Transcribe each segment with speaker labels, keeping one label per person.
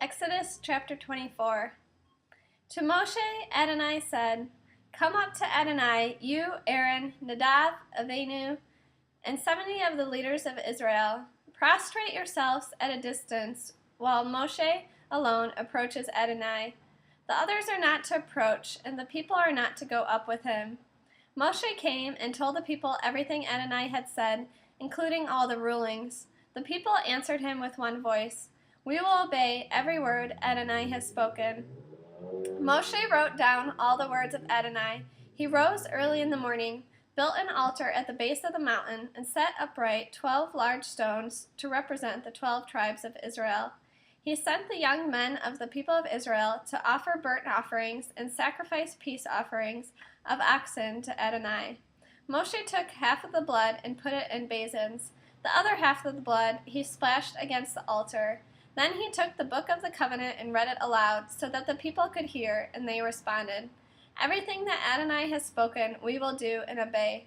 Speaker 1: Exodus chapter 24. To Moshe, Adonai said, "Come up to Adonai, you, Aaron, Nadab, Avinu, and 70 of the leaders of Israel. Prostrate yourselves at a distance, while Moshe alone approaches Adonai. The others are not to approach, and the people are not to go up with him." Moshe came and told the people everything Adonai had said, including all the rulings. The people answered him with one voice, "We will obey every word Adonai has spoken." Moshe wrote down all the words of Adonai. He rose early in the morning, built an altar at the base of the mountain, and set upright 12 large stones to represent the 12 tribes of Israel. He sent the young men of the people of Israel to offer burnt offerings and sacrifice peace offerings of oxen to Adonai. Moshe took half of the blood and put it in basins. The other half of the blood he splashed against the altar. Then he took the book of the covenant and read it aloud, so that the people could hear, and they responded, "Everything that Adonai has spoken we will do and obey."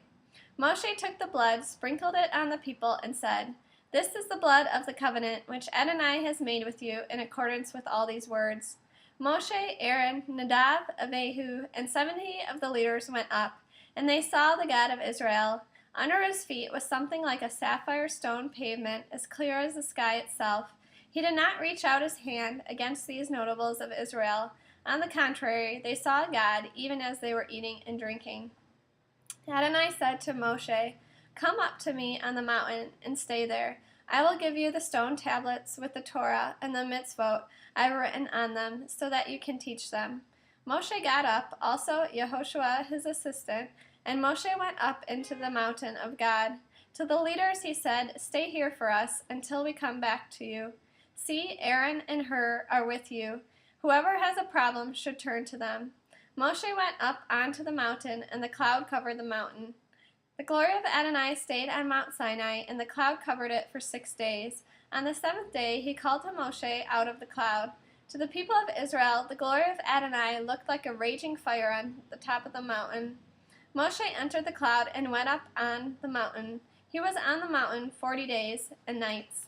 Speaker 1: Moshe took the blood, sprinkled it on the people, and said, "This is the blood of the covenant which Adonai has made with you in accordance with all these words." Moshe, Aaron, Nadab, Abihu, and 70 of the leaders went up, and they saw the God of Israel. Under his feet was something like a sapphire stone pavement, as clear as the sky itself. He did not reach out his hand against these notables of Israel. On the contrary, they saw God even as they were eating and drinking. Adonai said to Moshe, "Come up to me on the mountain and stay there. I will give you the stone tablets with the Torah and the mitzvot I have written on them, so that you can teach them." Moshe got up, also Yehoshua his assistant, and Moshe went up into the mountain of God. To the leaders he said, "Stay here for us until we come back to you. See, Aaron and Hur are with you. Whoever has a problem should turn to them." Moshe went up onto the mountain, and the cloud covered the mountain. The glory of Adonai stayed on Mount Sinai, and the cloud covered it for 6 days. On the 7th day he called to Moshe out of the cloud. To the people of Israel, the glory of Adonai looked like a raging fire on the top of the mountain. Moshe entered the cloud and went up on the mountain. He was on the mountain 40 days and nights.